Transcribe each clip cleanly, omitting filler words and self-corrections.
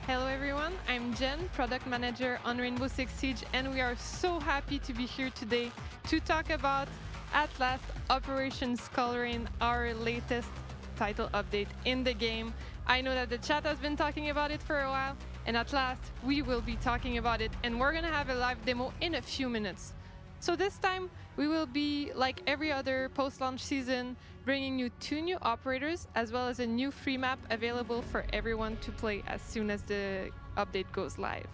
Hello everyone, I'm Jen, Product Manager on Rainbow Six Siege, and we are so happy to be here today to talk about, at last, Operation Skull Rain, our latest title update in the game. I know that the chat has been talking about it for a while, and at last, we will be talking about it, and we're gonna have a live demo in a few minutes. So this time, we will be, like every other post-launch season, bringing you 2 new operators, as well as a new free map available for everyone to play as soon as the update goes live.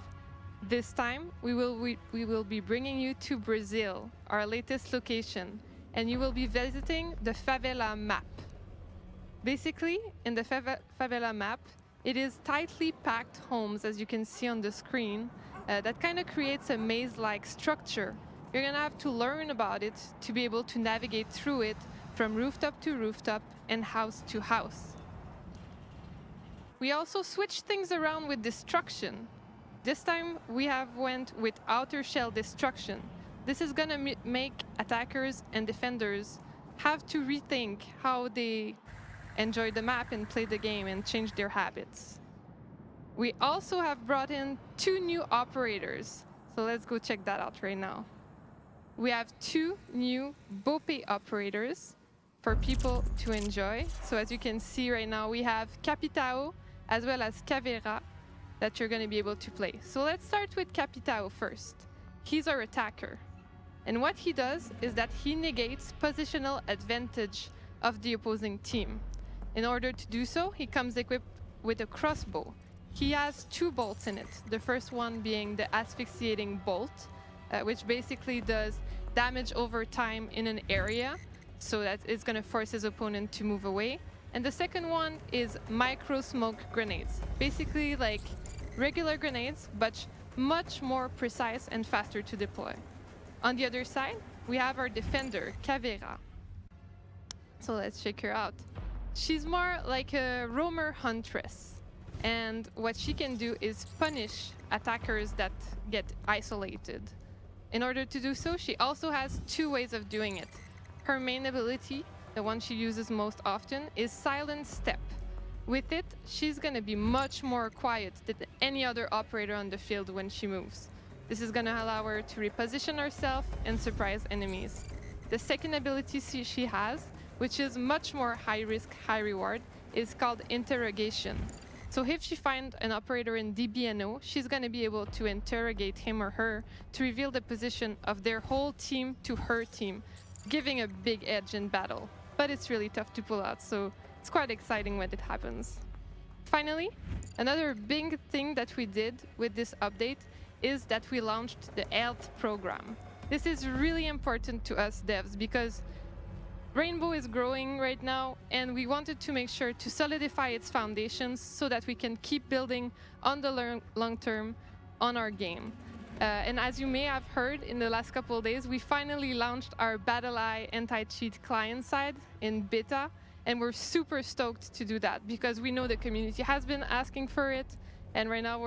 This time, we will be bringing you to Brazil, our latest location, and you will be visiting the Favela map. Basically, in the Favela map, it is tightly packed homes, as you can see on the screen, that kind of creates a maze-like structure. You're gonna have to learn about it to be able to navigate through it from rooftop to rooftop and house to house. We also switched things around with destruction. This time we have went with outer shell destruction. This is gonna make attackers and defenders have to rethink how they enjoy the map and play the game and change their habits. We also have brought in 2 new operators. So let's go check that out right now. We have 2 new Bope operators for people to enjoy. So as you can see right now, we have Capitão as well as Caveira that you're going to be able to play. So let's start with Capitão first. He's our attacker. And what he does is that he negates positional advantage of the opposing team. In order to do so, he comes equipped with a crossbow. He has 2 bolts in it, the first one being the asphyxiating bolt, which basically does damage over time in an area, so that it's going to force his opponent to move away. And the second one is micro smoke grenades, basically like regular grenades, but much more precise and faster to deploy. On the other side, we have our defender, Caveira. So let's check her out. She's more like a roamer huntress. And what she can do is punish attackers that get isolated. In order to do so, she also has 2 ways of doing it. Her main ability, the one she uses most often, is Silent Step. With it, she's going to be much more quiet than any other operator on the field when she moves. This is going to allow her to reposition herself and surprise enemies. The second ability she has, which is much more high risk, high reward, is called Interrogation. So if she finds an operator in DBNO, she's going to be able to interrogate him or her to reveal the position of their whole team to her team, giving a big edge in battle. But it's really tough to pull out, so it's quite exciting when it happens. Finally, another big thing that we did with this update is that we launched the health program. This is really important to us devs because Rainbow is growing right now, and we wanted to make sure to solidify its foundations so that we can keep building on the long term on our game. And as you may have heard in the last couple of days, we finally launched our BattleEye anti-cheat client side in beta, and we're super stoked to do that because we know the community has been asking for it, and right now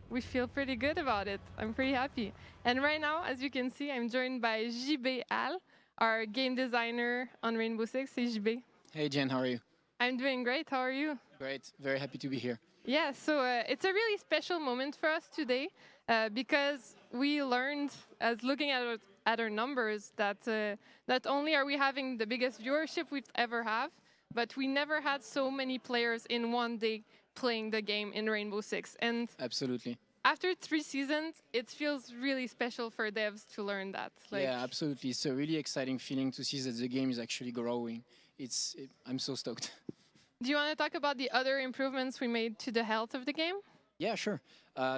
we feel pretty good about it. I'm pretty happy. And right now, as you can see, I'm joined by JB Al, our game designer on Rainbow Six. Hey, JB. Hey Jen, how are you? I'm doing great. How are you? Great, very happy to be here. Yeah, so it's a really special moment for us today because we learned, as looking at our numbers, that not only are we having the biggest viewership we've ever have, but we never had so many players in one day playing the game in Rainbow Six. And Absolutely. after 3 seasons, it feels really special for devs to learn that. Yeah, absolutely. It's a really exciting feeling to see that the game is actually growing. I'm so stoked. Do you want to talk about the other improvements we made to the health of the game? Yeah, sure.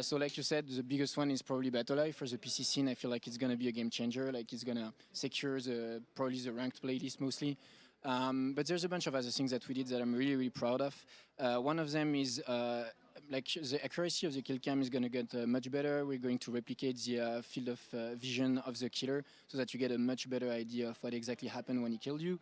So like you said, the biggest one is probably BattleEye. For the PC scene, I feel like it's going to be a game changer. Like it's going to secure probably the ranked playlist mostly. But there's a bunch of other things that we did that I'm really, really proud of. One of them is like the accuracy of the kill cam is going to get much better. We're going to replicate the field of vision of the killer so that you get a much better idea of what exactly happened when he killed you.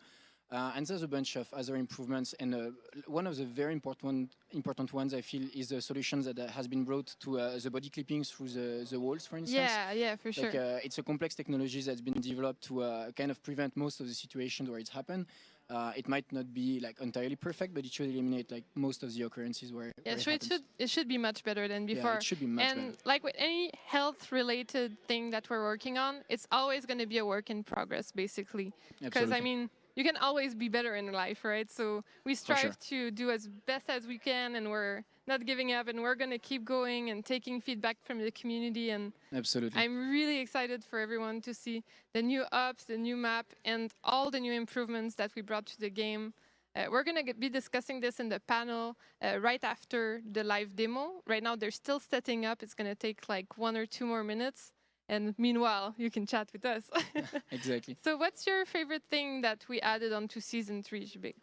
And there's a bunch of other improvements, and one of the very important ones I feel is the solutions that has been brought to the body clippings through the walls, for instance. Yeah, for sure. It's a complex technology that's been developed to kind of prevent most of the situations where it's happened. It might not be like entirely perfect, but it should eliminate like most of the occurrences where. Yeah, where so it should be much better than before. Yeah, it should be much and better. like with any health-related thing that we're working on, it's always going to be a work in progress, basically. Because I Absolutely. mean, you can always be better in life, right? So we strive sure. to do as best as we can, and we're not giving up, and we're going to keep going and taking feedback from the community. And Absolutely. I'm really excited for everyone to see the new ups, the new map, and all the new improvements that we brought to the game. We're going to be discussing this in the panel right after the live demo. Right now, they're still setting up. It's going to take like 1 or 2 more minutes. And meanwhile, you can chat with us. Exactly. So what's your favorite thing that we added onto Season 3, JB?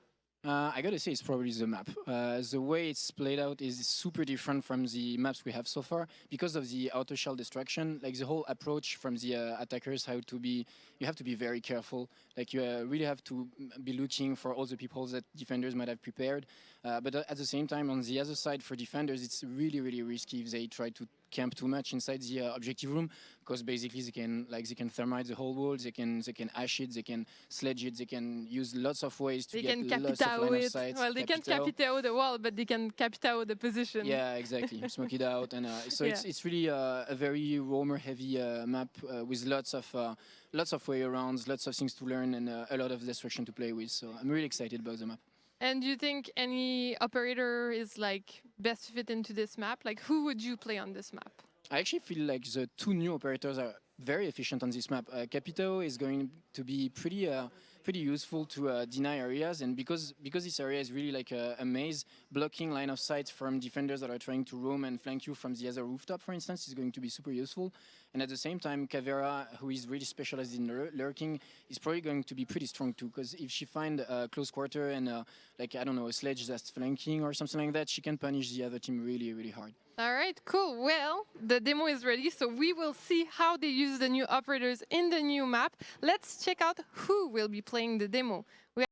I gotta say, it's probably the map. The way it's played out is super different from the maps we have so far because of the auto shell destruction. Like the whole approach from the attackers, how to be, you have to be very careful. Like you really have to be looking for all the people that defenders might have prepared. But at the same time, on the other side, for defenders, it's really, really risky if they try to camp too much inside the objective room, because basically they can thermite the whole wall, they can ash it, they can sledge it, they can use lots of ways to get lots of line of sight. Well, they can Capitão the wall, but they can Capitão the position. Yeah, exactly. Smoke it out, and so it's really a very roamer heavy map with lots of way-arounds, lots of things to learn, and a lot of destruction to play with. So I'm really excited about the map. And do you think any operator is like best fit into this map? Like, who would you play on this map? I actually feel like the 2 new operators are very efficient on this map. Capitão is going to be pretty useful to deny areas, and because this area is really like a maze, blocking line of sight from defenders that are trying to roam and flank you from the other rooftop, for instance, is going to be super useful. And at the same time, Caveira, who is really specialized in lurking, is probably going to be pretty strong too, because if she finds a close quarter and like, I don't know, a sledge that's flanking or something like that, she can punish the other team really, really hard. All right, cool. Well, the demo is ready, so we will see how they use the new operators in the new map. Let's check out who will be playing the demo.